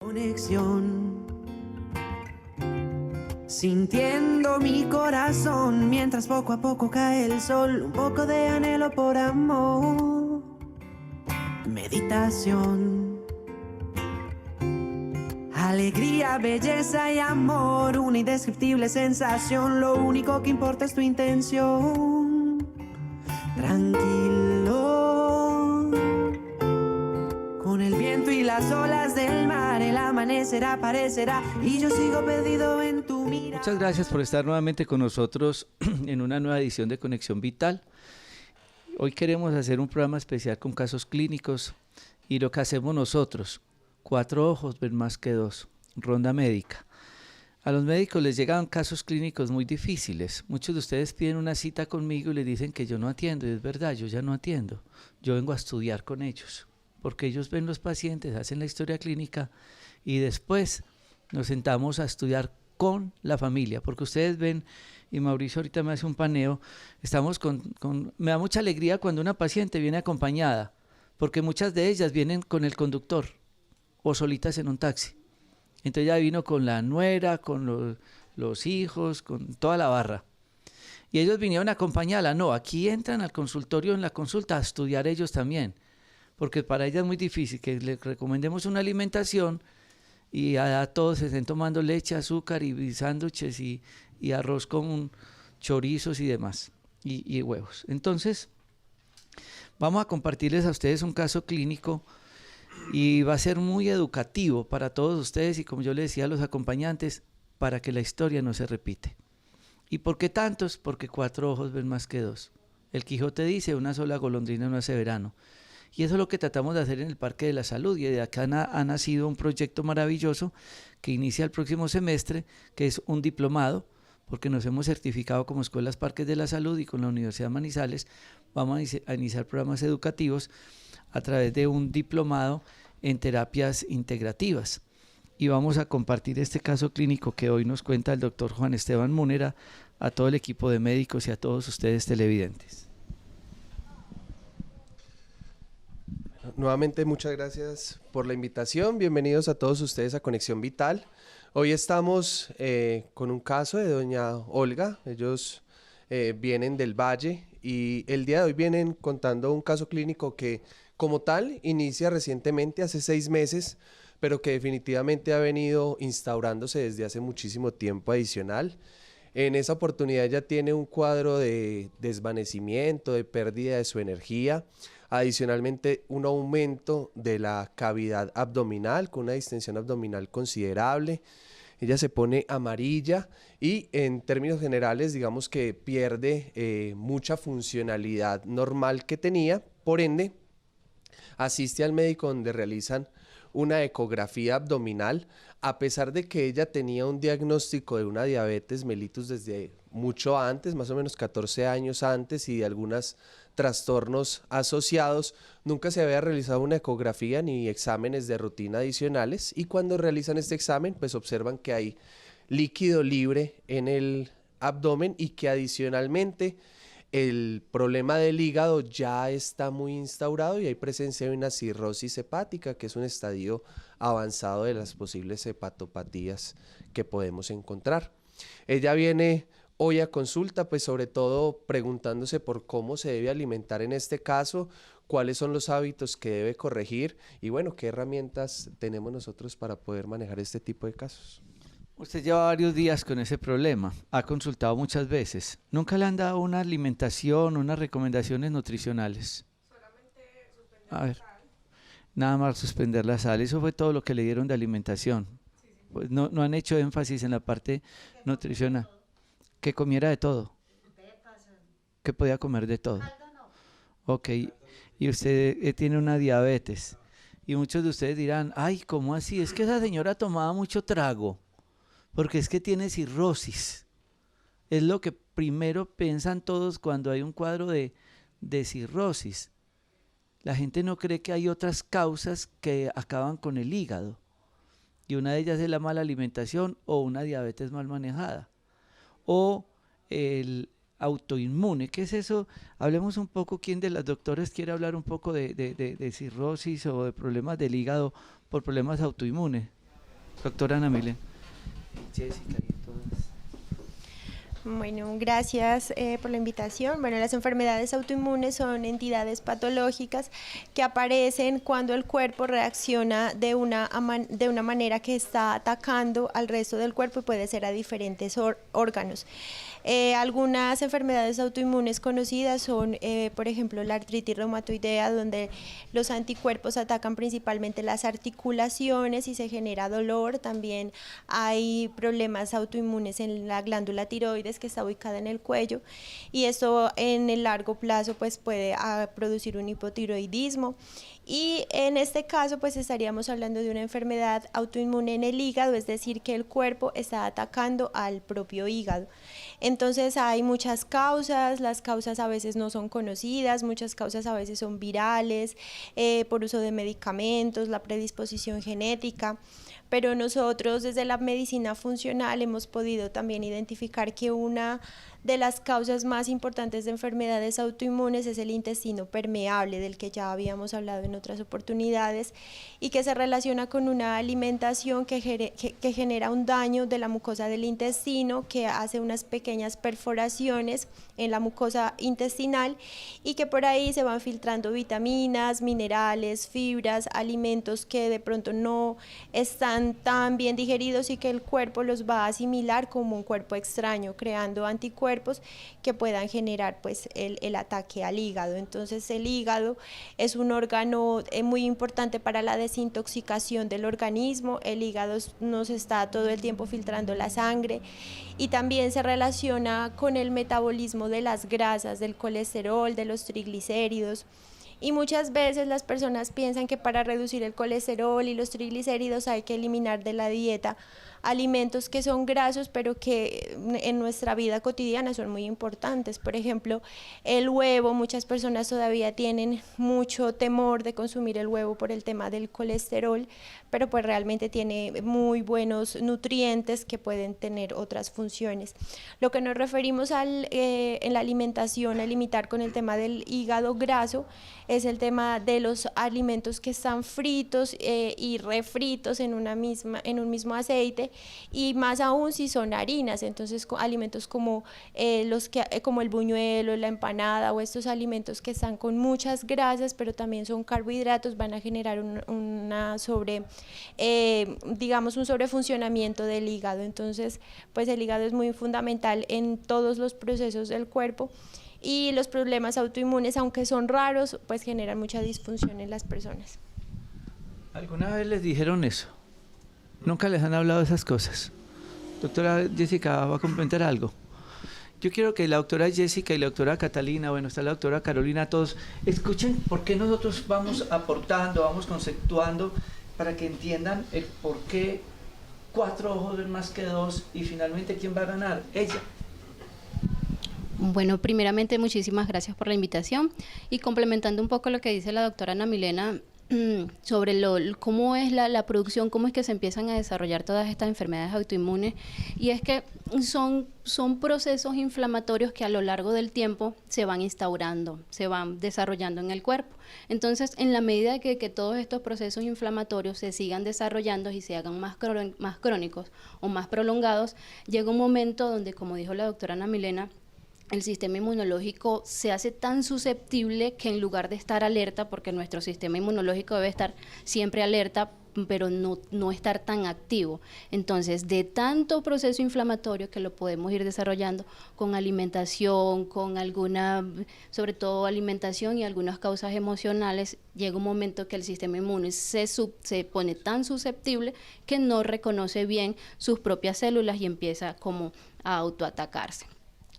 Conexión, sintiendo mi corazón mientras poco a poco cae el sol, un poco de anhelo por amor, meditación, alegría, belleza y amor, una indescriptible sensación, lo único que importa es tu intención, tranquilo. Con el viento y las olas del mar, el amanecer aparecerá y yo sigo perdido en tu mirada. Muchas gracias por estar nuevamente con nosotros en una nueva edición de Conexión Vital. Hoy queremos hacer un programa especial con casos clínicos y lo que hacemos nosotros, 4 ojos ven más que 2, ronda médica. A los médicos les llegan casos clínicos muy difíciles. Muchos de ustedes piden una cita conmigo y les dicen que yo no atiendo, y es verdad, yo ya no atiendo. Yo vengo a estudiar con ellos, porque ellos ven los pacientes, hacen la historia clínica y después nos sentamos a estudiar con la familia, porque ustedes ven, y Mauricio ahorita me hace un paneo, me da mucha alegría cuando una paciente viene acompañada, porque muchas de ellas vienen con el conductor o solitas en un taxi. Entonces ya vino con la nuera, con los hijos, con toda la barra. Y ellos vinieron acompañadas. No, aquí entran al consultorio en la consulta a estudiar ellos también, porque para ella es muy difícil que le recomendemos una alimentación y a todos se estén tomando leche, azúcar y sándwiches y arroz con chorizos y demás, y huevos. Entonces, vamos a compartirles a ustedes un caso clínico y va a ser muy educativo para todos ustedes y, como yo les decía a los acompañantes, para que la historia no se repite. ¿Y por qué tantos? Porque 4 ojos ven más que 2. El Quijote dice, una sola golondrina no hace verano. Y eso es lo que tratamos de hacer en el Parque de la Salud, y de acá ha nacido un proyecto maravilloso que inicia el próximo semestre, que es un diplomado, porque nos hemos certificado como Escuelas Parques de la Salud, y con la Universidad Manizales vamos a iniciar programas educativos a través de un diplomado en terapias integrativas. Y vamos a compartir este caso clínico que hoy nos cuenta el doctor Juan Esteban Múnera a todo el equipo de médicos y a todos ustedes televidentes. Nuevamente muchas gracias por la invitación, bienvenidos a todos ustedes a Conexión Vital. Hoy estamos con un caso de doña Olga. Ellos vienen del Valle y el día de hoy vienen contando un caso clínico que como tal inicia recientemente, hace 6 meses, pero que definitivamente ha venido instaurándose desde hace muchísimo tiempo adicional. En esa oportunidad ella tiene un cuadro de desvanecimiento, de pérdida de su energía, adicionalmente un aumento de la cavidad abdominal con una distensión abdominal considerable. Ella se pone amarilla y en términos generales digamos que pierde mucha funcionalidad normal que tenía, por ende asiste al médico donde realizan una ecografía abdominal, a pesar de que ella tenía un diagnóstico de una diabetes mellitus desde mucho antes, más o menos 14 años antes, y de algunos trastornos asociados. Nunca se había realizado una ecografía ni exámenes de rutina adicionales, y cuando realizan este examen pues observan que hay líquido libre en el abdomen y que adicionalmente el problema del hígado ya está muy instaurado y hay presencia de una cirrosis hepática, que es un estadio avanzado de las posibles hepatopatías que podemos encontrar. Ella viene hoy a consulta, pues sobre todo preguntándose por cómo se debe alimentar en este caso, cuáles son los hábitos que debe corregir y bueno, qué herramientas tenemos nosotros para poder manejar este tipo de casos. Usted lleva varios días con ese problema, ha consultado muchas veces. ¿Nunca le han dado una alimentación, unas recomendaciones nutricionales? Solamente suspender la sal. Nada más suspender la sal, eso fue todo lo que le dieron de alimentación. Sí. Pues no han hecho énfasis en la parte nutricional. Que comiera de todo. Que podía comer de todo. Ok, y usted tiene una diabetes. Y muchos de ustedes dirán, ay, ¿cómo así? Es que esa señora tomaba mucho trago. Porque es que tiene cirrosis. Es lo que primero piensan todos cuando hay un cuadro de cirrosis. La gente no cree que hay otras causas que acaban con el hígado. Y una de ellas es la mala alimentación o una diabetes mal manejada. O el autoinmune. ¿Qué es eso? Hablemos un poco, ¿quién de las doctores quiere hablar un poco de cirrosis o de problemas del hígado por problemas autoinmunes? Doctora Ana Milena. Jessica y todas. Bueno, gracias por la invitación. Bueno, las enfermedades autoinmunes son entidades patológicas que aparecen cuando el cuerpo reacciona de una manera que está atacando al resto del cuerpo y puede ser a diferentes órganos. Algunas enfermedades autoinmunes conocidas son, por ejemplo, la artritis reumatoidea, donde los anticuerpos atacan principalmente las articulaciones y se genera dolor. También hay problemas autoinmunes en la glándula tiroides, que está ubicada en el cuello, y esto en el largo plazo pues puede producir un hipotiroidismo. Y en este caso pues estaríamos hablando de una enfermedad autoinmune en el hígado, es decir, que el cuerpo está atacando al propio hígado. Entonces hay muchas causas, las causas a veces no son conocidas, muchas causas a veces son virales, por uso de medicamentos, la predisposición genética, pero nosotros desde la medicina funcional hemos podido también identificar que una de las causas más importantes de enfermedades autoinmunes es el intestino permeable, del que ya habíamos hablado en otras oportunidades, y que se relaciona con una alimentación que genera un daño de la mucosa del intestino, que hace unas pequeñas perforaciones en la mucosa intestinal y que por ahí se van filtrando vitaminas, minerales, fibras, alimentos que de pronto no están tan bien digeridos y que el cuerpo los va a asimilar como un cuerpo extraño, creando anticuerpos que puedan generar pues el ataque al hígado. Entonces el hígado es un órgano muy importante para la desintoxicación del organismo. El hígado nos está todo el tiempo filtrando la sangre y también se relaciona con el metabolismo de las grasas, del colesterol, de los triglicéridos. Y muchas veces las personas piensan que para reducir el colesterol y los triglicéridos hay que eliminar de la dieta alimentos que son grasos, pero que en nuestra vida cotidiana son muy importantes. Por ejemplo, el huevo, muchas personas todavía tienen mucho temor de consumir el huevo por el tema del colesterol, pero pues realmente tiene muy buenos nutrientes que pueden tener otras funciones. Lo que nos referimos en la alimentación, a limitar con el tema del hígado graso, es el tema de los alimentos que están fritos y refritos en un mismo aceite, y más aún si son harinas. Entonces alimentos como como el buñuelo, la empanada, o estos alimentos que están con muchas grasas pero también son carbohidratos, van a generar un sobrefuncionamiento del hígado. Entonces pues el hígado es muy fundamental en todos los procesos del cuerpo, y los problemas autoinmunes, aunque son raros, pues generan mucha disfunción en las personas. ¿Alguna vez les dijeron eso? ¿Nunca les han hablado de esas cosas? Doctora Jessica, ¿va a comentar algo? Yo quiero que la doctora Jessica y la doctora Catalina, bueno, está la doctora Carolina, todos escuchen por qué nosotros vamos aportando, vamos conceptuando, para que entiendan el por qué 4 ojos ven más que 2 y finalmente ¿quién va a ganar? Ella. Bueno, primeramente muchísimas gracias por la invitación, y complementando un poco lo que dice la doctora Ana Milena sobre cómo es la producción, cómo es que se empiezan a desarrollar todas estas enfermedades autoinmunes, y es que son procesos inflamatorios que a lo largo del tiempo se van instaurando, se van desarrollando en el cuerpo. Entonces, en la medida que todos estos procesos inflamatorios se sigan desarrollando y se hagan más crónicos o más prolongados, llega un momento donde, como dijo la doctora Ana Milena, el sistema inmunológico se hace tan susceptible que en lugar de estar alerta, porque nuestro sistema inmunológico debe estar siempre alerta, pero no estar tan activo. Entonces, de tanto proceso inflamatorio que lo podemos ir desarrollando con alimentación, sobre todo alimentación y algunas causas emocionales, llega un momento que el sistema inmune se pone tan susceptible que no reconoce bien sus propias células y empieza como a autoatacarse.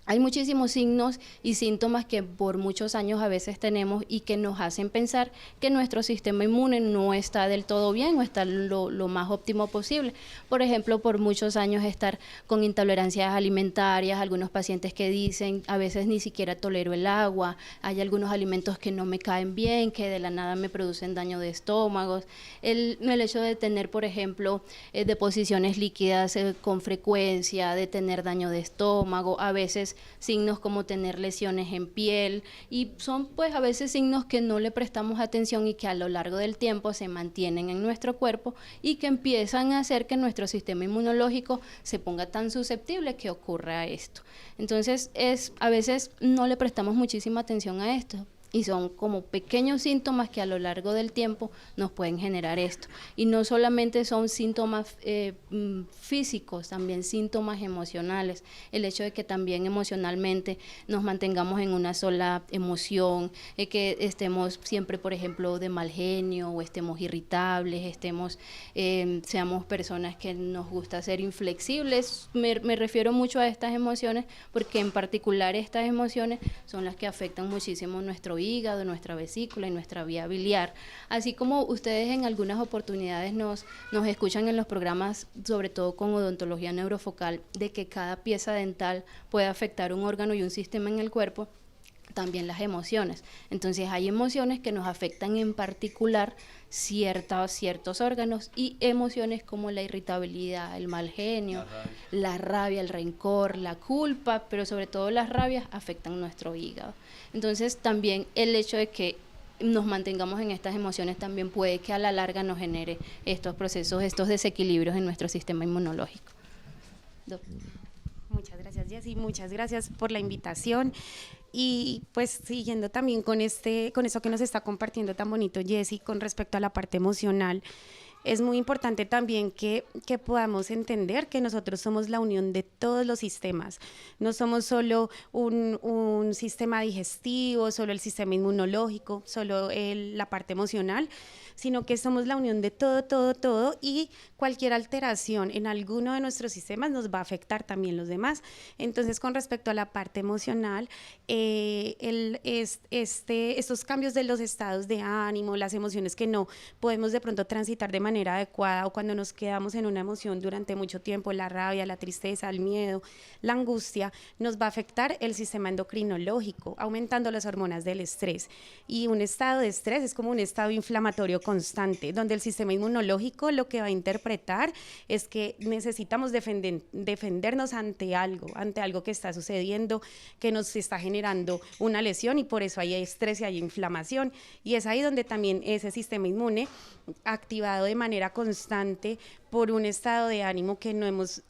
Hay muchísimos signos y síntomas que por muchos años a veces tenemos y que nos hacen pensar que nuestro sistema inmune no está del todo bien o está lo más óptimo posible. Por ejemplo, por muchos años estar con intolerancias alimentarias, algunos pacientes que dicen a veces ni siquiera tolero el agua, hay algunos alimentos que no me caen bien, que de la nada me producen daño de estómagos, el hecho de tener, por ejemplo, deposiciones líquidas con frecuencia, de tener daño de estómago, a veces signos como tener lesiones en piel, y son pues a veces signos que no le prestamos atención y que a lo largo del tiempo se mantienen en nuestro cuerpo y que empiezan a hacer que nuestro sistema inmunológico se ponga tan susceptible que ocurra esto. Entonces a veces no le prestamos muchísima atención a esto, y son como pequeños síntomas que a lo largo del tiempo nos pueden generar esto. Y no solamente son síntomas físicos, también síntomas emocionales. El hecho de que también emocionalmente nos mantengamos en una sola emoción, que estemos siempre, por ejemplo, de mal genio, o estemos irritables, seamos personas que nos gusta ser inflexibles. Me refiero mucho a estas emociones porque en particular estas emociones son las que afectan muchísimo nuestro hígado, nuestra vesícula y nuestra vía biliar. Así como ustedes en algunas oportunidades nos escuchan en los programas, sobre todo con odontología neurofocal, de que cada pieza dental puede afectar un órgano y un sistema en el cuerpo, también las emociones. Entonces hay emociones que nos afectan en particular ciertos órganos, y emociones como la irritabilidad, el mal genio, la rabia, el rencor, la culpa, pero sobre todo las rabias afectan nuestro hígado. Entonces también el hecho de que nos mantengamos en estas emociones también puede que a la larga nos genere estos procesos, estos desequilibrios en nuestro sistema inmunológico. Muchas gracias, Jessy, muchas gracias por la invitación. Y pues siguiendo también con eso que nos está compartiendo tan bonito Jessy con respecto a la parte emocional, es muy importante también que podamos entender que nosotros somos la unión de todos los sistemas. No somos solo un sistema digestivo, solo el sistema inmunológico, solo la parte emocional, sino que somos la unión de todo, y cualquier alteración en alguno de nuestros sistemas nos va a afectar también los demás. Entonces, con respecto a la parte emocional, estos cambios de los estados de ánimo, las emociones que no podemos de pronto transitar de manera adecuada, o cuando nos quedamos en una emoción durante mucho tiempo, la rabia, la tristeza, el miedo, la angustia, nos va a afectar el sistema endocrinológico, aumentando las hormonas del estrés. Y un estado de estrés es como un estado inflamatorio constante, donde el sistema inmunológico lo que va a interpretar es que necesitamos defendernos ante algo que está sucediendo, que nos está generando una lesión, y por eso hay estrés y hay inflamación. Y es ahí donde también ese sistema inmune, activado de manera constante por un estado de ánimo que no hemos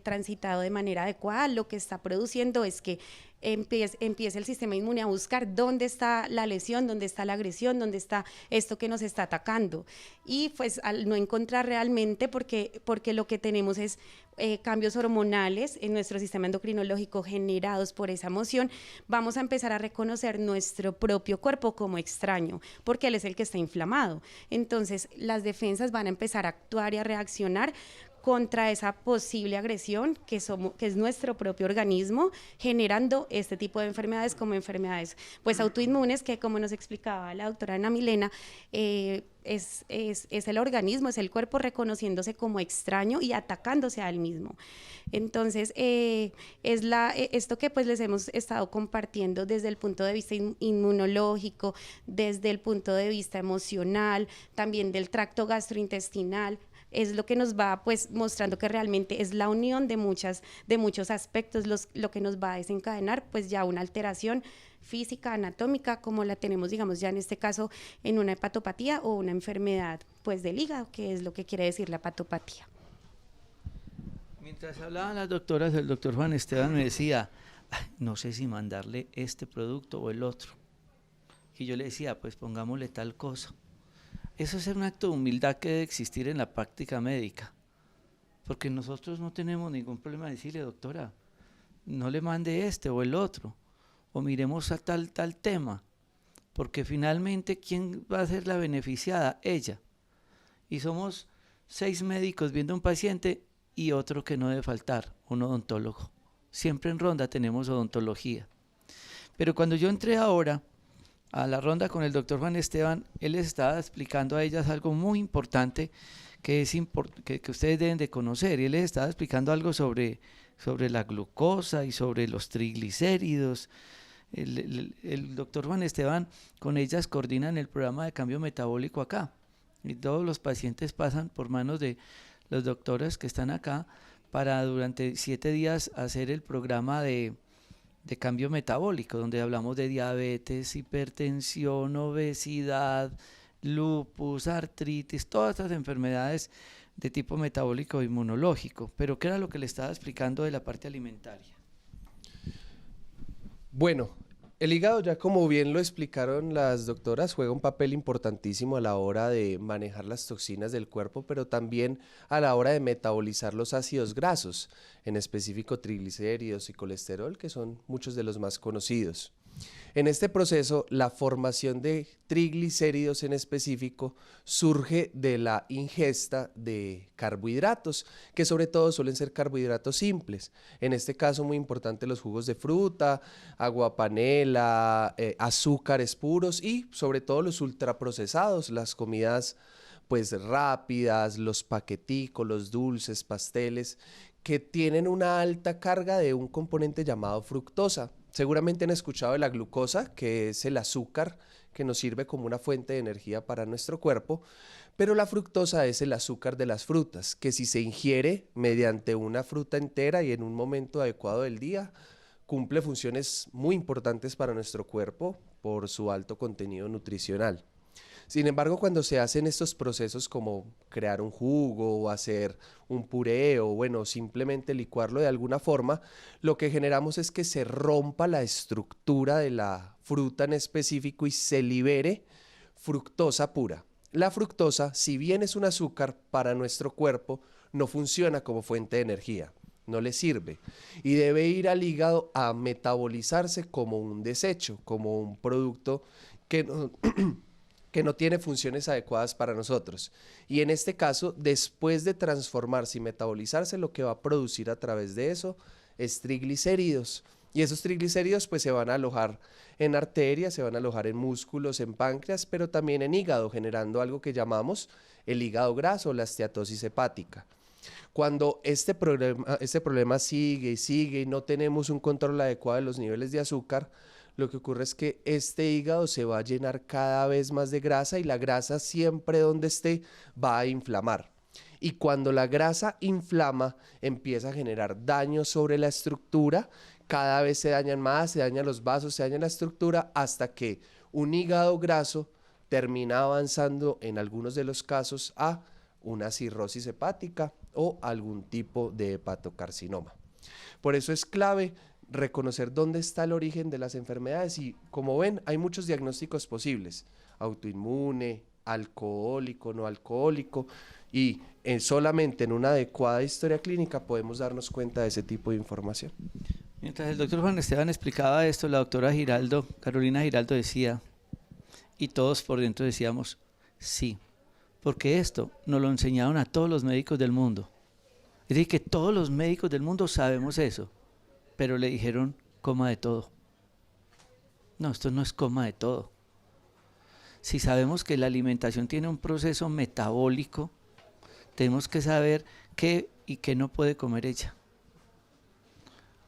transitado de manera adecuada, lo que está produciendo es que empieza el sistema inmune a buscar dónde está la lesión, dónde está la agresión, dónde está esto que nos está atacando. Y pues al no encontrar realmente, porque lo que tenemos es cambios hormonales en nuestro sistema endocrinológico generados por esa emoción, vamos a empezar a reconocer nuestro propio cuerpo como extraño, porque él es el que está inflamado. Entonces las defensas van a empezar a actuar y a reaccionar contra esa posible agresión que es nuestro propio organismo, generando este tipo de enfermedades como enfermedades pues autoinmunes, que como nos explicaba la doctora Ana Milena, es el organismo, es el cuerpo reconociéndose como extraño y atacándose a él mismo. Entonces, esto que pues les hemos estado compartiendo desde el punto de vista inmunológico, desde el punto de vista emocional, también del tracto gastrointestinal, es lo que nos va pues mostrando que realmente es la unión de muchos aspectos lo que nos va a desencadenar pues ya una alteración física, anatómica, como la tenemos, digamos, ya en este caso en una hepatopatía o una enfermedad pues del hígado, que es lo que quiere decir la hepatopatía. Mientras hablaban las doctoras, el doctor Juan Esteban me decía, no sé si mandarle este producto o el otro. Y yo le decía, pues pongámosle tal cosa. Eso es un acto de humildad que debe existir en la práctica médica, porque nosotros no tenemos ningún problema de decirle, doctora, no le mande este o el otro, o miremos a tal tema, porque finalmente, ¿quién va a ser la beneficiada? Ella. Y somos 6 médicos viendo un paciente y otro que no debe faltar, un odontólogo. Siempre en ronda tenemos odontología. Pero cuando yo entré ahora a la ronda con el doctor Juan Esteban, él les estaba explicando a ellas algo muy importante que ustedes deben de conocer. Y él les estaba explicando algo sobre la glucosa y sobre los triglicéridos. El doctor Juan Esteban con ellas coordinan el programa de cambio metabólico acá. Y todos los pacientes pasan por manos de los doctores que están acá para durante 7 días hacer el programa de de cambio metabólico, donde hablamos de diabetes, hipertensión, obesidad, lupus, artritis, todas estas enfermedades de tipo metabólico e inmunológico. Pero ¿qué era lo que le estaba explicando de la parte alimentaria? Bueno, el hígado, ya como bien lo explicaron las doctoras, juega un papel importantísimo a la hora de manejar las toxinas del cuerpo, pero también a la hora de metabolizar los ácidos grasos, en específico triglicéridos y colesterol, que son muchos de los más conocidos. En este proceso, la formación de triglicéridos en específico surge de la ingesta de carbohidratos, que sobre todo suelen ser carbohidratos simples. En este caso, muy importante los jugos de fruta, agua panela, azúcares puros y sobre todo los ultraprocesados, las comidas pues rápidas, los paqueticos, los dulces, pasteles, que tienen una alta carga de un componente llamado fructosa. Seguramente han escuchado de la glucosa, que es el azúcar que nos sirve como una fuente de energía para nuestro cuerpo, pero la fructosa es el azúcar de las frutas, que si se ingiere mediante una fruta entera y en un momento adecuado del día, cumple funciones muy importantes para nuestro cuerpo por su alto contenido nutricional. Sin embargo, cuando se hacen estos procesos como crear un jugo o hacer un puré o bueno, simplemente licuarlo de alguna forma, lo que generamos es que se rompa la estructura de la fruta en específico y se libere fructosa pura. La fructosa, si bien es un azúcar para nuestro cuerpo, no funciona como fuente de energía, no le sirve y debe ir al hígado a metabolizarse como un desecho, como un producto que no tiene funciones adecuadas para nosotros. Y en este caso, después de transformarse y metabolizarse, lo que va a producir a través de eso es triglicéridos. Y esos triglicéridos pues se van a alojar en arterias, se van a alojar en músculos, en páncreas, pero también en hígado, generando algo que llamamos el hígado graso o la esteatosis hepática. Cuando este problema sigue y sigue y no tenemos un control adecuado de los niveles de azúcar, lo que ocurre es que este hígado se va a llenar cada vez más de grasa y la grasa siempre donde esté va a inflamar. Y cuando la grasa inflama, empieza a generar daño sobre la estructura, cada vez se dañan más, se dañan los vasos, se daña la estructura, hasta que un hígado graso termina avanzando en algunos de los casos a una cirrosis hepática o algún tipo de hepatocarcinoma. Por eso es clave reconocer dónde está el origen de las enfermedades y como ven hay muchos diagnósticos posibles, autoinmune, alcohólico, no alcohólico y solamente en una adecuada historia clínica podemos darnos cuenta de ese tipo de información. Mientras el doctor Juan Esteban explicaba esto, la doctora Carolina Giraldo decía, y todos por dentro decíamos, sí, porque esto nos lo enseñaron a todos los médicos del mundo. Es decir, que todos los médicos del mundo sabemos eso. Pero le dijeron, coma de todo. No, esto no es coma de todo. Si sabemos que la alimentación tiene un proceso metabólico, tenemos que saber qué y qué no puede comer ella.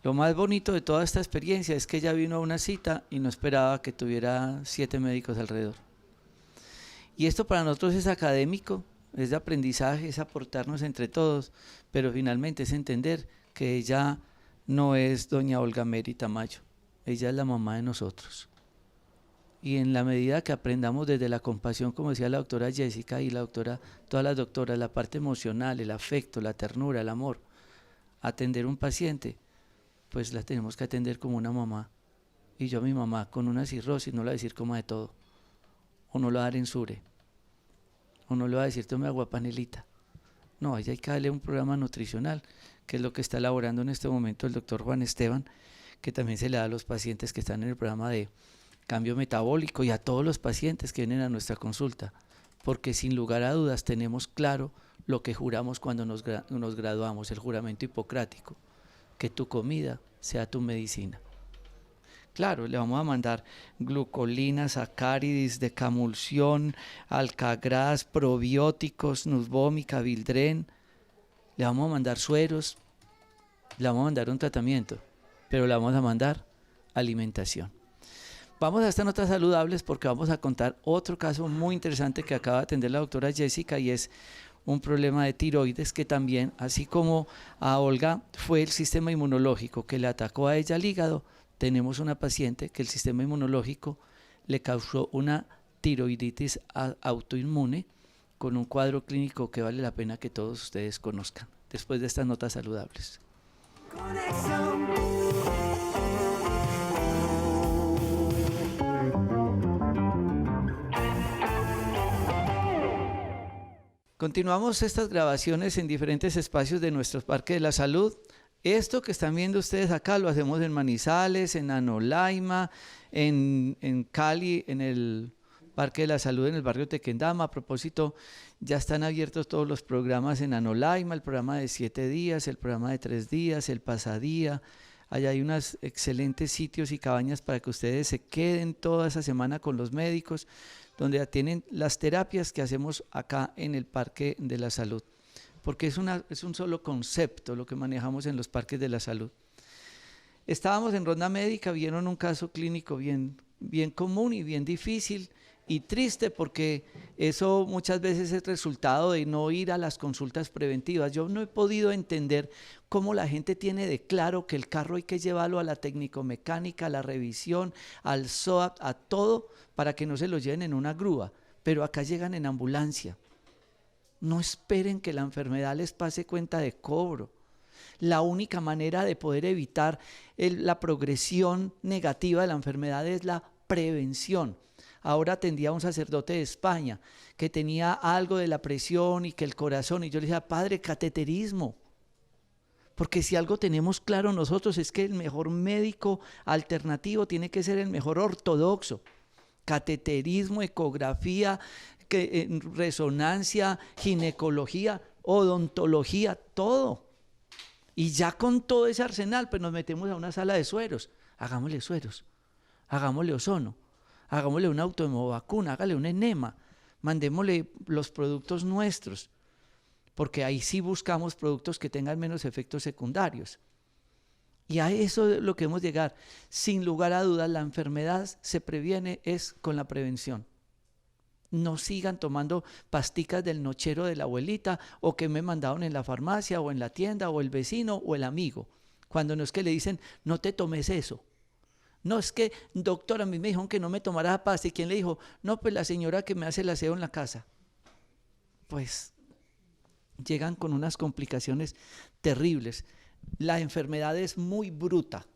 Lo más bonito de toda esta experiencia es que ella vino a una cita y no esperaba que tuviera 7 médicos alrededor. Y esto para nosotros es académico, es de aprendizaje, es aportarnos entre todos, pero finalmente es entender que ella no es doña Olga Mary Tamayo, ella es la mamá de nosotros. Y en la medida que aprendamos desde la compasión, como decía la doctora Jessica y todas las doctoras, la parte emocional, el afecto, la ternura, el amor, atender un paciente, pues la tenemos que atender como una mamá. Y yo a mi mamá con una cirrosis no le voy a decir coma de todo, o no le voy a dar ensure, o no le voy a decir tome agua panelita. No, ahí hay que darle un programa nutricional, que es lo que está elaborando en este momento el doctor Juan Esteban, que también se le da a los pacientes que están en el programa de cambio metabólico y a todos los pacientes que vienen a nuestra consulta, porque sin lugar a dudas tenemos claro lo que juramos cuando nos graduamos, el juramento hipocrático, que tu comida sea tu medicina. Claro, le vamos a mandar glucolina, sacáridis, decamulsión, alcagras, probióticos, nusvómica, Vildren. Le vamos a mandar sueros, le vamos a mandar un tratamiento, pero le vamos a mandar alimentación. Vamos a estas notas saludables porque vamos a contar otro caso muy interesante que acaba de atender la doctora Jessica y es un problema de tiroides que también, así como a Olga fue el sistema inmunológico que le atacó a ella al hígado, tenemos una paciente que el sistema inmunológico le causó una tiroiditis autoinmune con un cuadro clínico que vale la pena que todos ustedes conozcan, después de estas notas saludables. Conexión. Continuamos estas grabaciones en diferentes espacios de nuestro Parque de la Salud. Esto que están viendo ustedes acá lo hacemos en Manizales, en Anolaima, en Cali, en el Parque de la Salud, en el barrio Tequendama. A propósito, ya están abiertos todos los programas en Anolaima, el programa de 7 días, el programa de 3 días, el pasadía. Allá hay unos excelentes sitios y cabañas para que ustedes se queden toda esa semana con los médicos, donde tienen las terapias que hacemos acá en el Parque de la Salud. Porque es un solo concepto lo que manejamos en los parques de la salud. Estábamos en ronda médica, vieron un caso clínico bien común y bien difícil y triste, porque eso muchas veces es resultado de no ir a las consultas preventivas. Yo no he podido entender cómo la gente tiene de claro que el carro hay que llevarlo a la técnico-mecánica, a la revisión, al SOAP, a todo, para que no se lo lleven en una grúa, pero acá llegan en ambulancia. No esperen que la enfermedad les pase cuenta de cobro. La única manera de poder evitar la progresión negativa de la enfermedad es la prevención. Ahora atendía a un sacerdote de España que tenía algo de la presión y que el corazón, y yo le decía, padre, cateterismo. Porque si algo tenemos claro nosotros es que el mejor médico alternativo tiene que ser el mejor ortodoxo. Cateterismo, ecografía, resonancia, ginecología, odontología, todo. Y ya con todo ese arsenal, pues nos metemos a una sala de sueros. Hagámosle sueros, hagámosle ozono, hagámosle una autohemovacuna, hágale un enema, mandémosle los productos nuestros, porque ahí sí buscamos productos que tengan menos efectos secundarios. Y a eso es lo que hemos de llegar. Sin lugar a dudas, la enfermedad se previene es con la prevención. No sigan tomando pasticas del nochero de la abuelita o que me mandaron en la farmacia o en la tienda o el vecino o el amigo. Cuando no es que le dicen, no te tomes eso. No es que, doctor, a mí me dijeron que no me tomara pasta. ¿Y quién le dijo? No, pues la señora que me hace el aseo en la casa. Pues llegan con unas complicaciones terribles. La enfermedad es muy bruta.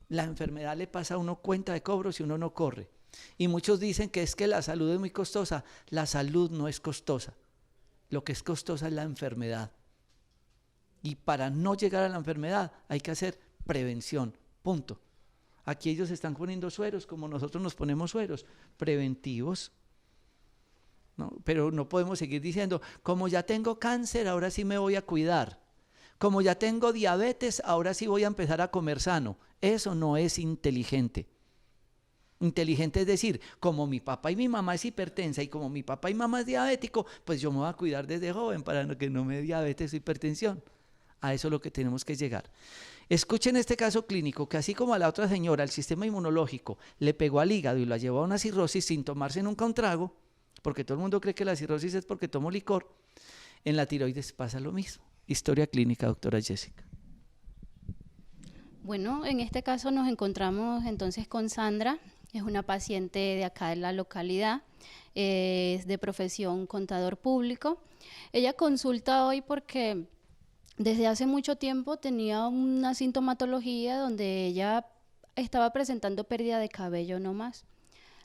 La enfermedad le pasa a uno cuenta de cobro si uno no corre. Y muchos dicen que es que la salud es muy costosa. La salud no es costosa. Lo que es costosa es la enfermedad. Y para no llegar a la enfermedad hay que hacer prevención. Punto. Aquí ellos están poniendo sueros como nosotros nos ponemos sueros, preventivos. ¿No? Pero no podemos seguir diciendo, como ya tengo cáncer, ahora sí me voy a cuidar. Como ya tengo diabetes, ahora sí voy a empezar a comer sano. Eso no es inteligente. Inteligente es decir, como mi papá y mi mamá es hipertensa y como mi papá y mamá es diabético, pues yo me voy a cuidar desde joven para que no me dé diabetes o hipertensión. A eso es lo que tenemos que llegar. Escuchen este caso clínico que así como a la otra señora el sistema inmunológico le pegó al hígado y la llevó a una cirrosis sin tomarse nunca un trago, porque todo el mundo cree que la cirrosis es porque tomo licor, en la tiroides pasa lo mismo. Historia clínica, doctora Jessica. Bueno, en este caso nos encontramos entonces con Sandra, es una paciente de acá de la localidad, es de profesión contador público. Ella consulta hoy porque desde hace mucho tiempo tenía una sintomatología donde ella estaba presentando pérdida de cabello no más.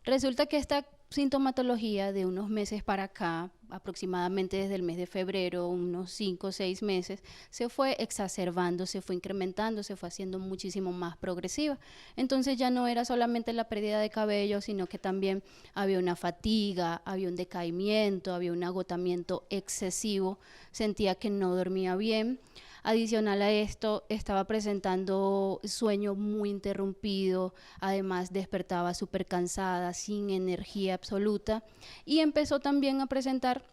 Resulta que esta sintomatología de unos meses para acá, aproximadamente desde el mes de febrero, unos 5 o 6 meses, se fue exacerbando, se fue incrementando, se fue haciendo muchísimo más progresiva. Entonces ya no era solamente la pérdida de cabello, sino que también había una fatiga, había un decaimiento, había un agotamiento excesivo, sentía que no dormía bien. Adicional a esto, estaba presentando sueño muy interrumpido, además despertaba súper cansada, sin energía absoluta, y empezó también a presentar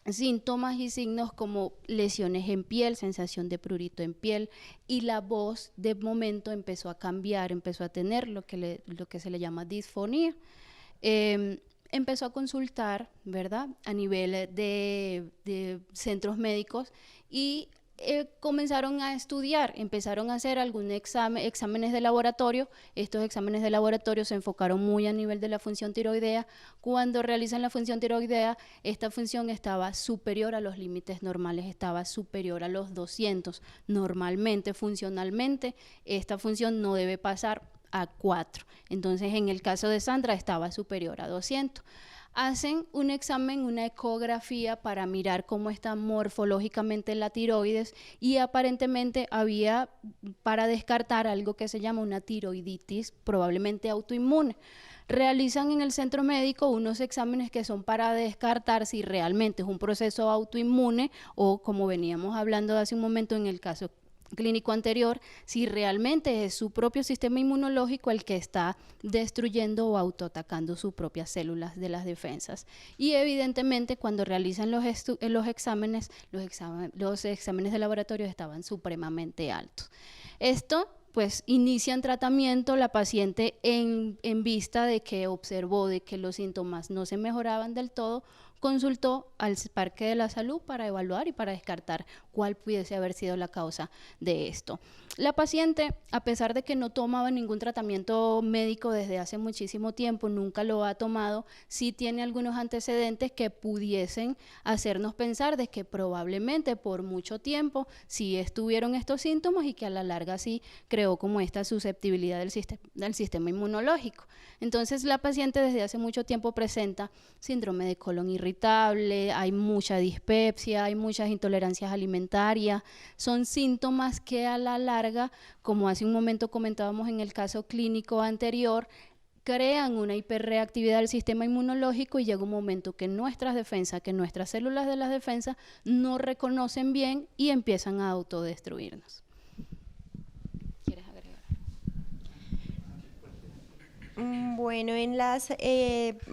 síntomas y signos como lesiones en piel, sensación de prurito en piel, y la voz de momento empezó a cambiar, empezó a tener lo que se le llama disfonía. Empezó a consultar, ¿verdad?, a nivel de centros médicos, y comenzaron a estudiar, empezaron a hacer algunos exámenes de laboratorio. Estos exámenes de laboratorio se enfocaron muy a nivel de la función tiroidea. Cuando realizan la función tiroidea, esta función estaba superior a los límites normales, estaba superior a los 200. Normalmente, funcionalmente, esta función no debe pasar a 4. Entonces, en el caso de Sandra, estaba superior a 200. Hacen un examen, una ecografía para mirar cómo está morfológicamente la tiroides y aparentemente había para descartar algo que se llama una tiroiditis, probablemente autoinmune. Realizan en el centro médico unos exámenes que son para descartar si realmente es un proceso autoinmune o, como veníamos hablando hace un momento en el caso clínico anterior, si realmente es su propio sistema inmunológico el que está destruyendo o autoatacando sus propias células de las defensas. Y evidentemente cuando realizan los exámenes de laboratorio estaban supremamente altos. Esto pues inician tratamiento, la paciente en vista de que observó de que los síntomas no se mejoraban del todo, consultó al Parque de la Salud para evaluar y para descartar cuál pudiese haber sido la causa de esto. La paciente, a pesar de que no tomaba ningún tratamiento médico desde hace muchísimo tiempo, nunca lo ha tomado, sí tiene algunos antecedentes que pudiesen hacernos pensar de que probablemente por mucho tiempo sí estuvieron estos síntomas y que a la larga sí creó como esta susceptibilidad del sistema inmunológico. Entonces la paciente desde hace mucho tiempo presenta síndrome de colon irritable, hay mucha dispepsia, hay muchas intolerancias alimentarias, son síntomas que a la larga, como hace un momento comentábamos en el caso clínico anterior, crean una hiperreactividad del sistema inmunológico y llega un momento que nuestras defensas, que nuestras células de las defensas no reconocen bien y empiezan a autodestruirnos. ¿Quieres agregar? Bueno, en los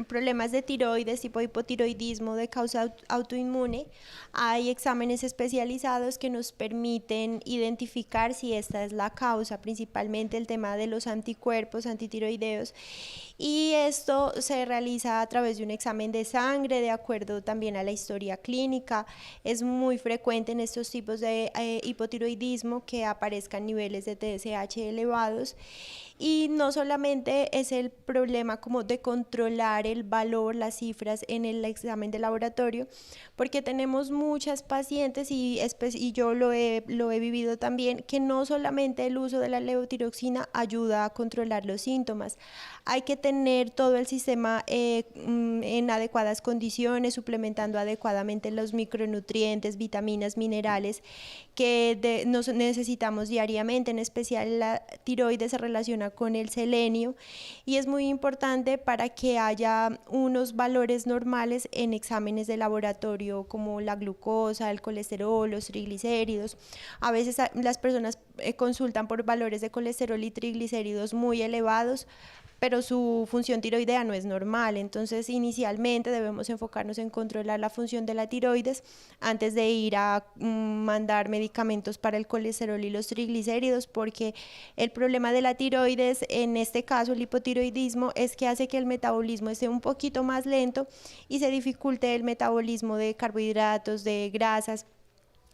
problemas de tiroides, tipo hipotiroidismo de causa autoinmune, hay exámenes especializados que nos permiten identificar si esta es la causa, principalmente el tema de los anticuerpos antitiroideos. Y esto se realiza a través de un examen de sangre, de acuerdo también a la historia clínica. Es muy frecuente en estos tipos de hipotiroidismo que aparezcan niveles de TSH elevados. Y no solamente es el problema como de controlar el valor, las cifras en el examen de laboratorio, porque tenemos muchas pacientes y yo lo he vivido también, que no solamente el uso de la levotiroxina ayuda a controlar los síntomas, hay que tener todo el sistema en adecuadas condiciones, suplementando adecuadamente los micronutrientes, vitaminas, minerales que nos necesitamos diariamente. En especial la tiroides se relaciona con el selenio y es muy importante para que haya unos valores normales en exámenes de laboratorio como la glucosa, el colesterol, los triglicéridos. A veces las personas consultan por valores de colesterol y triglicéridos muy elevados, pero su función tiroidea no es normal. Entonces inicialmente debemos enfocarnos en controlar la función de la tiroides antes de ir a mandar medicamentos para el colesterol y los triglicéridos, porque el problema de la tiroides, en este caso el hipotiroidismo, es que hace que el metabolismo esté un poquito más lento y se dificulte el metabolismo de carbohidratos, de grasas.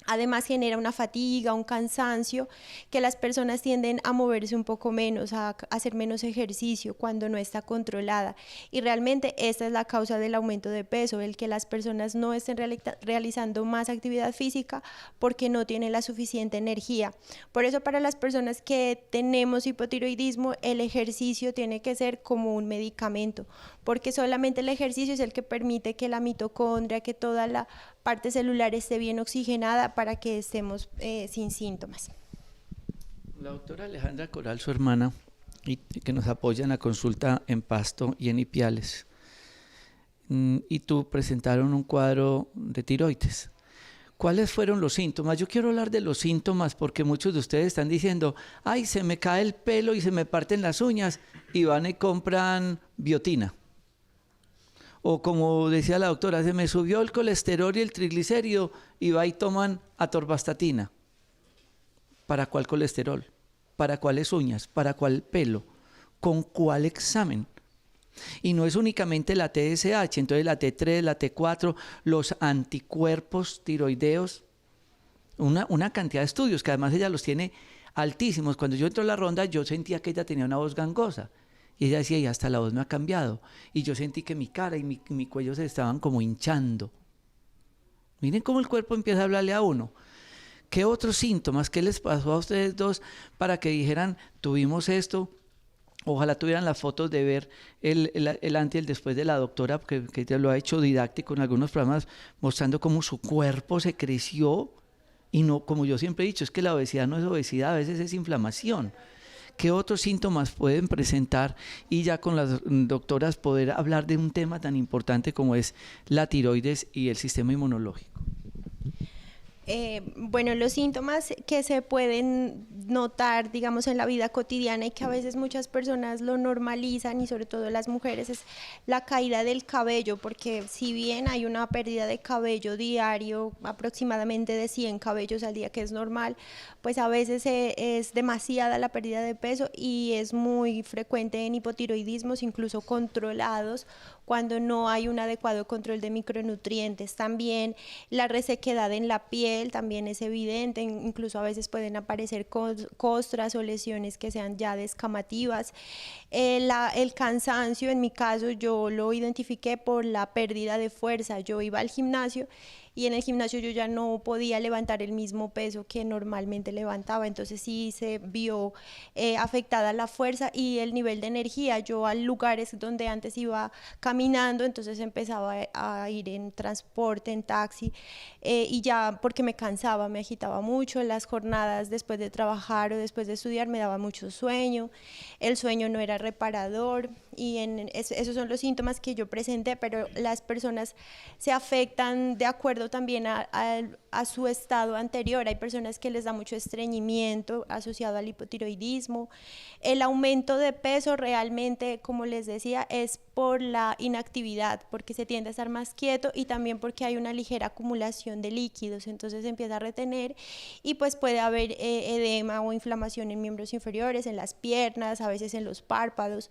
Además genera una fatiga, un cansancio, que las personas tienden a moverse un poco menos, a hacer menos ejercicio cuando no está controlada. Y realmente esta es la causa del aumento de peso, el que las personas no estén realizando más actividad física porque no tienen la suficiente energía. Por eso para las personas que tenemos hipotiroidismo, el ejercicio tiene que ser como un medicamento, porque solamente el ejercicio es el que permite que la mitocondria, que toda la parte celular esté bien oxigenada para que estemos sin síntomas. La doctora Alejandra Coral, su hermana, y que nos apoya en la consulta en Pasto y en Ipiales, y tú presentaron un cuadro de tiroides. ¿Cuáles fueron los síntomas? Yo quiero hablar de los síntomas porque muchos de ustedes están diciendo, ay, se me cae el pelo y se me parten las uñas, y van y compran biotina. O como decía la doctora, se me subió el colesterol y el triglicérido y va y toman atorvastatina. ¿Para cuál colesterol? ¿Para cuáles uñas? ¿Para cuál pelo? ¿Con cuál examen? Y no es únicamente la TSH, entonces la T3, la T4, los anticuerpos tiroideos una cantidad de estudios, que además ella los tiene altísimos. Cuando yo entro a la ronda, yo sentía que ella tenía una voz gangosa. Y ella decía, y hasta la voz me ha cambiado. Y yo sentí que mi cara y mi cuello se estaban como hinchando. Miren cómo el cuerpo empieza a hablarle a uno. ¿Qué otros síntomas? ¿Qué les pasó a ustedes dos para que dijeran, tuvimos esto? Ojalá tuvieran las fotos de ver el antes y el después de la doctora, que ya lo ha hecho didáctico en algunos programas, mostrando cómo su cuerpo se creció. Y no, como yo siempre he dicho, es que la obesidad no es obesidad, a veces es inflamación. ¿Qué otros síntomas pueden presentar? Y ya con las doctoras poder hablar de un tema tan importante como es la tiroides y el sistema inmunológico. Bueno, los síntomas que se pueden notar, digamos, en la vida cotidiana y que a veces muchas personas lo normalizan y sobre todo las mujeres es la caída del cabello, porque si bien hay una pérdida de cabello diario, aproximadamente de 100 cabellos al día, que es normal, pues a veces es demasiada la pérdida de peso y es muy frecuente en hipotiroidismos, incluso controlados, cuando no hay un adecuado control de micronutrientes. También la resequedad en la piel también es evidente, incluso a veces pueden aparecer costras o lesiones que sean ya descamativas. El cansancio, en mi caso, yo lo identifiqué por la pérdida de fuerza. Yo iba al gimnasio y en el gimnasio yo ya no podía levantar el mismo peso que normalmente levantaba, entonces sí se vio afectada la fuerza y el nivel de energía. Yo a lugares donde antes iba caminando, entonces empezaba a ir en transporte, en taxi, y ya porque me cansaba, me agitaba mucho. Las jornadas después de trabajar o después de estudiar me daba mucho sueño, el sueño no era reparador y esos son los síntomas que yo presenté, pero las personas se afectan de acuerdo también a su estado anterior. Hay personas que les da mucho estreñimiento asociado al hipotiroidismo. El aumento de peso realmente, como les decía, es por la inactividad, porque se tiende a estar más quieto y también porque hay una ligera acumulación de líquidos, entonces se empieza a retener y pues puede haber edema o inflamación en miembros inferiores, en las piernas, a veces en los párpados.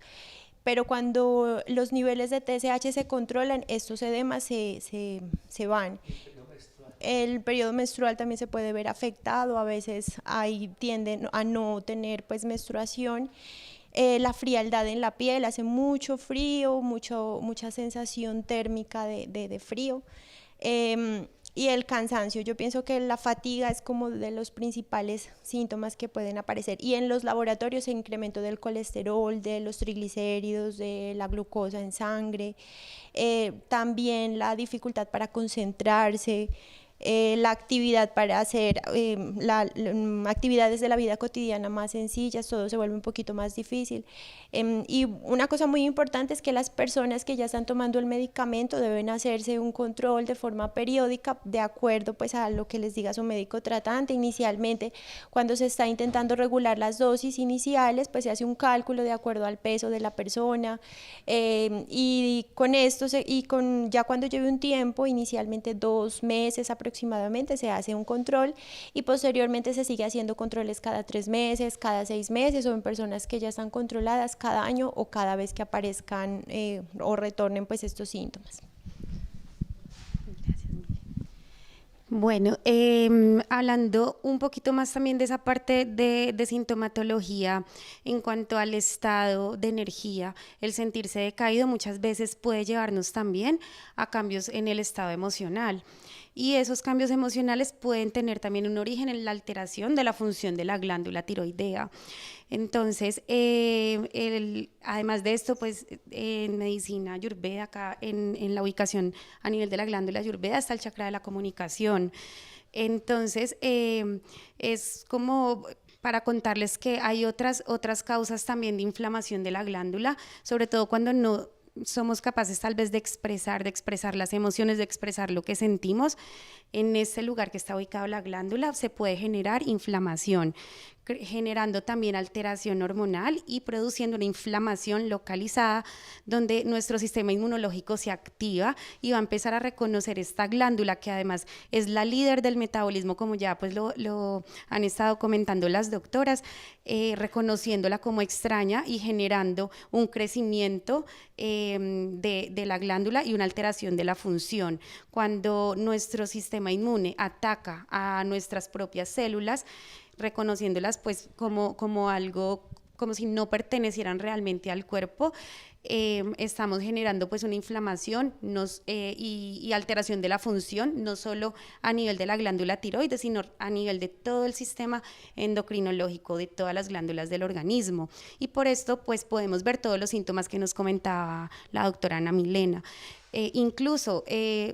Pero cuando los niveles de TSH se controlan, estos edemas se van. El periodo menstrual también se puede ver afectado, a veces tienden a no tener pues menstruación. La frialdad en la piel, hace mucho frío, mucha sensación térmica de frío. Y el cansancio, yo pienso que la fatiga es como de los principales síntomas que pueden aparecer. Y en los laboratorios, el incremento del colesterol, de los triglicéridos, de la glucosa en sangre, también la dificultad para concentrarse, la actividad para hacer actividades de la vida cotidiana más sencillas, todo se vuelve un poquito más difícil. Y una cosa muy importante es que las personas que ya están tomando el medicamento deben hacerse un control de forma periódica de acuerdo pues a lo que les diga su médico tratante. Inicialmente, cuando se está intentando regular las dosis iniciales, pues se hace un cálculo de acuerdo al peso de la persona, y con esto ya cuando lleve un tiempo, inicialmente 2 meses aproximadamente, se hace un control y posteriormente se sigue haciendo controles cada 3 meses, cada 6 meses, o en personas que ya están controladas cada año o cada vez que aparezcan o retornen pues estos síntomas. Bueno, hablando un poquito más también de esa parte de sintomatología en cuanto al estado de energía, el sentirse decaído muchas veces puede llevarnos también a cambios en el estado emocional. Y esos cambios emocionales pueden tener también un origen en la alteración de la función de la glándula tiroidea. Entonces, además de esto, pues en medicina ayurveda, acá en la ubicación a nivel de la glándula ayurveda está el chakra de la comunicación. Entonces, es como para contarles que hay otras causas también de inflamación de la glándula, sobre todo cuando no somos capaces tal vez de expresar las emociones, de expresar lo que sentimos. En este lugar que está ubicado la glándula se puede generar inflamación generando también alteración hormonal y produciendo una inflamación localizada donde nuestro sistema inmunológico se activa y va a empezar a reconocer esta glándula que además es la líder del metabolismo, como ya pues lo han estado comentando las doctoras, reconociéndola como extraña y generando un crecimiento de la glándula y una alteración de la función. Cuando nuestro sistema inmune ataca a nuestras propias células, reconociéndolas pues como algo, como si no pertenecieran realmente al cuerpo, estamos generando pues una inflamación y alteración de la función, no solo a nivel de la glándula tiroides, sino a nivel de todo el sistema endocrinológico, de todas las glándulas del organismo. Y por esto pues podemos ver todos los síntomas que nos comentaba la doctora Ana Milena. Incluso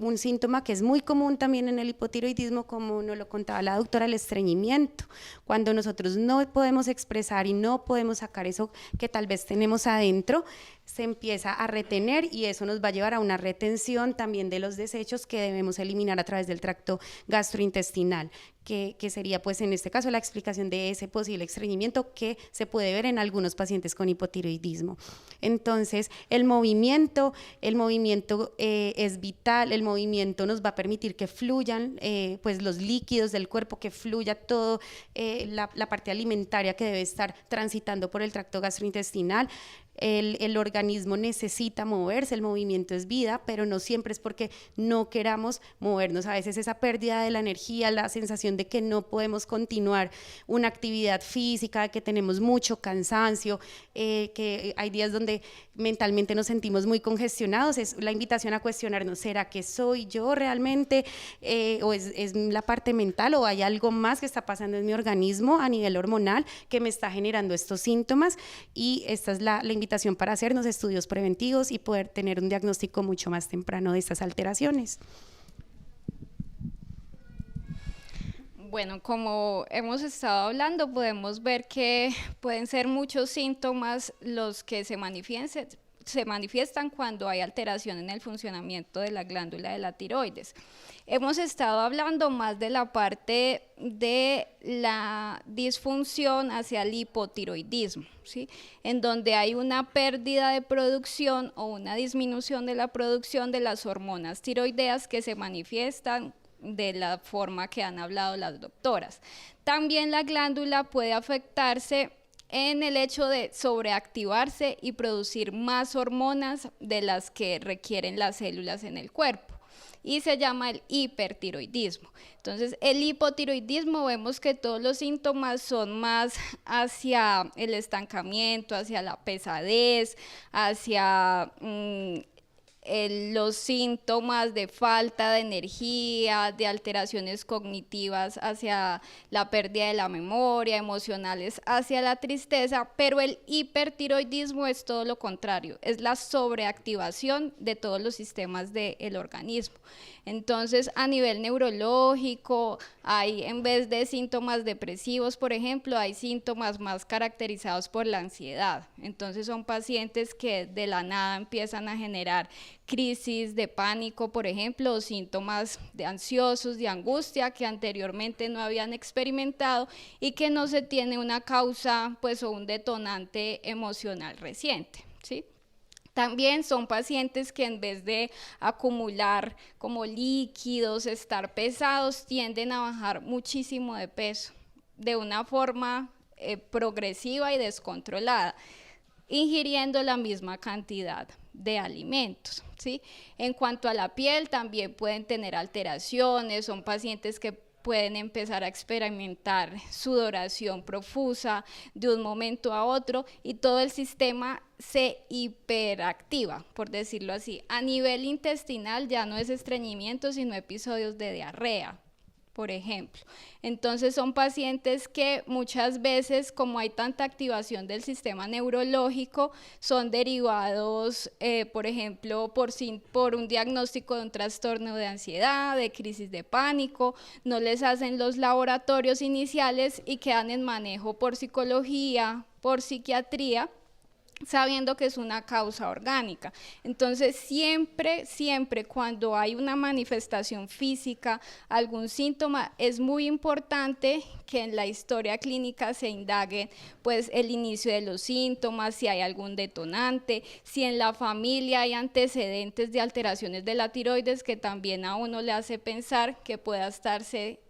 un síntoma que es muy común también en el hipotiroidismo, como nos lo contaba la doctora, el estreñimiento. Cuando nosotros no podemos expresar y no podemos sacar eso que tal vez tenemos adentro, se empieza a retener y eso nos va a llevar a una retención también de los desechos que debemos eliminar a través del tracto gastrointestinal, que sería pues en este caso la explicación de ese posible estreñimiento que se puede ver en algunos pacientes con hipotiroidismo. Entonces el movimiento es vital, el movimiento nos va a permitir que fluyan pues los líquidos del cuerpo, que fluya todo la parte alimentaria que debe estar transitando por el tracto gastrointestinal. El organismo necesita moverse, el movimiento es vida, pero no siempre es porque no queramos movernos. A veces esa pérdida de la energía, la sensación de que no podemos continuar una actividad física, de que tenemos mucho cansancio, que hay días donde mentalmente nos sentimos muy congestionados, es la invitación a cuestionarnos, ¿será que soy yo realmente? ¿O es la parte mental o hay algo más que está pasando en mi organismo a nivel hormonal que me está generando estos síntomas? Y esta es la invitación para hacernos estudios preventivos y poder tener un diagnóstico mucho más temprano de estas alteraciones. Bueno, como hemos estado hablando, podemos ver que pueden ser muchos síntomas los que se manifiestan cuando hay alteración en el funcionamiento de la glándula de la tiroides. Hemos estado hablando más de la parte de la disfunción hacia el hipotiroidismo, ¿sí? En donde hay una pérdida de producción o una disminución de la producción de las hormonas tiroideas que se manifiestan de la forma que han hablado las doctoras. También la glándula puede afectarse en el hecho de sobreactivarse y producir más hormonas de las que requieren las células en el cuerpo, y se llama el hipertiroidismo. Entonces, el hipotiroidismo, vemos que todos los síntomas son más hacia el estancamiento, hacia la pesadez, hacia los síntomas de falta de energía, de alteraciones cognitivas, hacia la pérdida de la memoria, emocionales hacia la tristeza, pero el hipertiroidismo es todo lo contrario, es la sobreactivación de todos los sistemas del organismo. Entonces, a nivel neurológico, hay, en vez de síntomas depresivos, por ejemplo, hay síntomas más caracterizados por la ansiedad. Entonces, son pacientes que de la nada empiezan a generar crisis de pánico, por ejemplo, o síntomas de ansiosos, de angustia, que anteriormente no habían experimentado y que no se tiene una causa, pues, o un detonante emocional reciente, ¿sí? También son pacientes que en vez de acumular como líquidos, estar pesados, tienden a bajar muchísimo de peso de una forma progresiva y descontrolada, ingiriendo la misma cantidad de alimentos, ¿sí? En cuanto a la piel, también pueden tener alteraciones, son pacientes que pueden empezar a experimentar sudoración profusa de un momento a otro y todo el sistema se hiperactiva, por decirlo así. A nivel intestinal ya no es estreñimiento, sino episodios de diarrea, por ejemplo. Entonces son pacientes que muchas veces, como hay tanta activación del sistema neurológico, son derivados, por ejemplo, por un diagnóstico de un trastorno de ansiedad, de crisis de pánico, no les hacen los laboratorios iniciales y quedan en manejo por psicología, por psiquiatría, sabiendo que es una causa orgánica. Entonces, siempre cuando hay una manifestación física, algún síntoma, es muy importante que en la historia clínica se indague pues el inicio de los síntomas, si hay algún detonante, si en la familia hay antecedentes de alteraciones de la tiroides, que también a uno le hace pensar que pueda estarse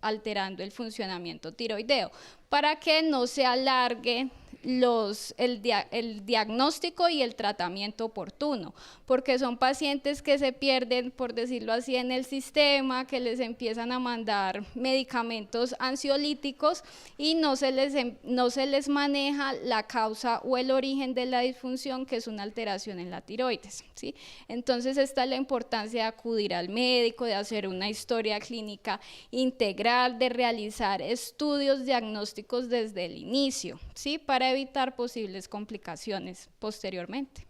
alterando el funcionamiento tiroideo, para que no se alargue el diagnóstico y el tratamiento oportuno, porque son pacientes que se pierden, por decirlo así, en el sistema, que les empiezan a mandar medicamentos ansiolíticos y no se les maneja la causa o el origen de la disfunción, que es una alteración en la tiroides, ¿sí? Entonces está la importancia de acudir al médico, de hacer una historia clínica integral, de realizar estudios diagnósticos desde el inicio, ¿sí? Para evitar posibles complicaciones posteriormente.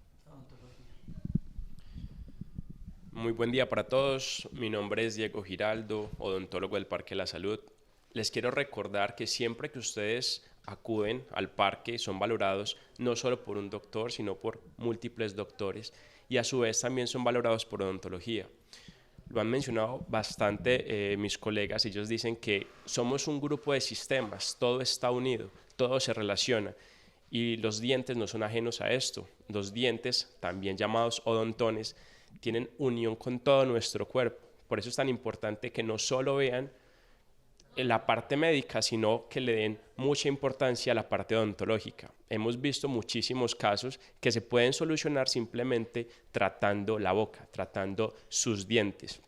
Muy buen día para todos. Mi nombre es Diego Giraldo, odontólogo del Parque de la Salud. Les quiero recordar que siempre que ustedes acuden al parque son valorados no solo por un doctor, sino por múltiples doctores, y a su vez también son valorados por odontología. Lo han mencionado bastante mis colegas. Ellos dicen que somos un grupo de sistemas, todo está unido, todo se relaciona, y los dientes no son ajenos a esto. Los dientes, también llamados odontones, tienen unión con todo nuestro cuerpo. Por eso es tan importante que no solo vean la parte médica, sino que le den mucha importancia a la parte odontológica. Hemos visto muchísimos casos que se pueden solucionar simplemente tratando la boca, tratando sus dientes.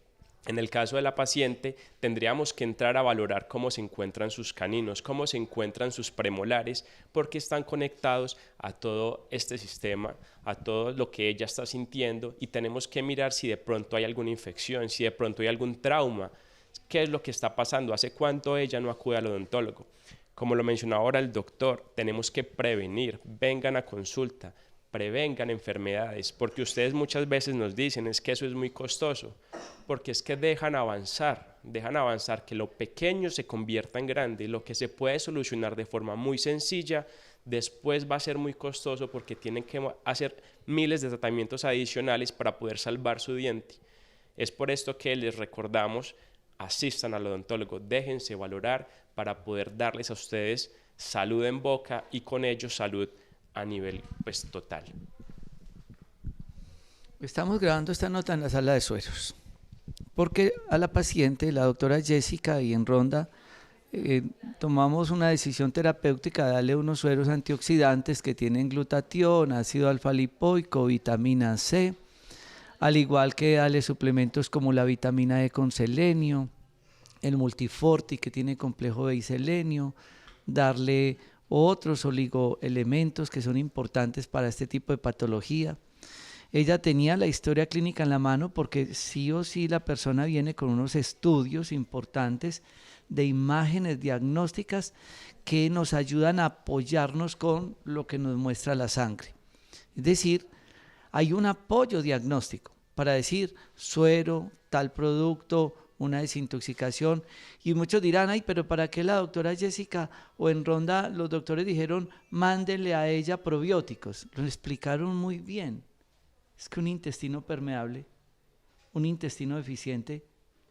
En el caso de la paciente, tendríamos que entrar a valorar cómo se encuentran sus caninos, cómo se encuentran sus premolares, porque están conectados a todo este sistema, a todo lo que ella está sintiendo, y tenemos que mirar si de pronto hay alguna infección, si de pronto hay algún trauma, qué es lo que está pasando, hace cuánto ella no acude al odontólogo. Como lo mencionó ahora el doctor, tenemos que prevenir, vengan a consulta, prevengan enfermedades, porque ustedes muchas veces nos dicen es que eso es muy costoso, porque es que dejan avanzar que lo pequeño se convierta en grande, lo que se puede solucionar de forma muy sencilla, después va a ser muy costoso porque tienen que hacer miles de tratamientos adicionales para poder salvar su diente. Es por esto que les recordamos, asistan al odontólogo, déjense valorar para poder darles a ustedes salud en boca y con ello salud a nivel total. Estamos grabando esta nota en la sala de sueros, porque a la paciente, la doctora Jessica, y en ronda, tomamos una decisión terapéutica de darle unos sueros antioxidantes que tienen glutatión, ácido alfa-lipoico, vitamina C, al igual que darle suplementos como la vitamina E con selenio, el multiforti que tiene complejo B y selenio, darle otros oligoelementos que son importantes para este tipo de patología. Ella tenía la historia clínica en la mano porque sí o sí la persona viene con unos estudios importantes de imágenes diagnósticas que nos ayudan a apoyarnos con lo que nos muestra la sangre. Es decir, hay un apoyo diagnóstico para decir suero, tal producto, una desintoxicación, y muchos dirán, ay, pero ¿para qué la doctora Jessica o en ronda los doctores dijeron mándenle a ella probióticos? Lo explicaron muy bien. Es que un intestino permeable, un intestino deficiente,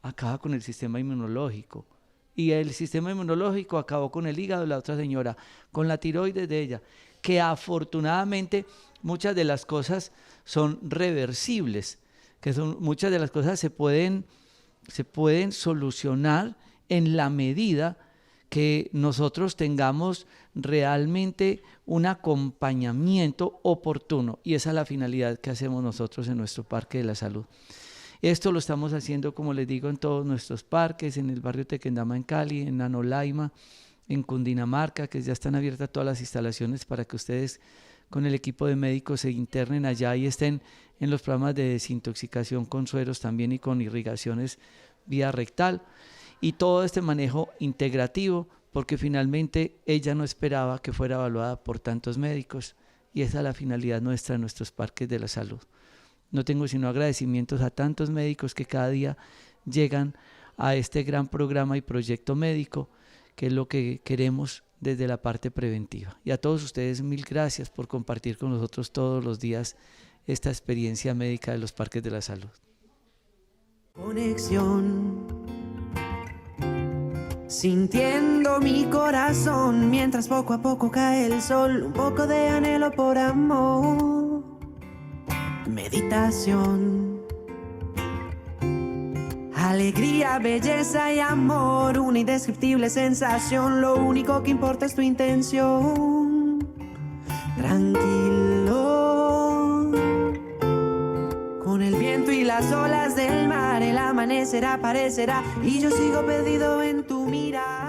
acaba con el sistema inmunológico, y el sistema inmunológico acabó con el hígado de la otra señora, con la tiroides de ella, que afortunadamente muchas de las cosas son reversibles, que muchas de las cosas se pueden solucionar en la medida que nosotros tengamos realmente un acompañamiento oportuno, y esa es la finalidad que hacemos nosotros en nuestro Parque de la Salud. Esto lo estamos haciendo, como les digo, en todos nuestros parques, en el barrio Tequendama en Cali, en Anolaima, en Cundinamarca, que ya están abiertas todas las instalaciones para que ustedes con el equipo de médicos se internen allá y estén en los programas de desintoxicación con sueros también y con irrigaciones vía rectal, y todo este manejo integrativo, porque finalmente ella no esperaba que fuera evaluada por tantos médicos, y esa es la finalidad nuestra en nuestros parques de la salud. No tengo sino agradecimientos a tantos médicos que cada día llegan a este gran programa y proyecto médico, que es lo que queremos desde la parte preventiva. Y a todos ustedes, mil gracias por compartir con nosotros todos los días esta experiencia médica de los parques de la salud. Conexión, sintiendo mi corazón mientras poco a poco cae el sol, un poco de anhelo por amor, meditación, alegría, belleza y amor, una indescriptible sensación, lo único que importa es tu intención, tranquilo. Con el viento y las olas del mar, el amanecer aparecerá y yo sigo perdido en tu mirada.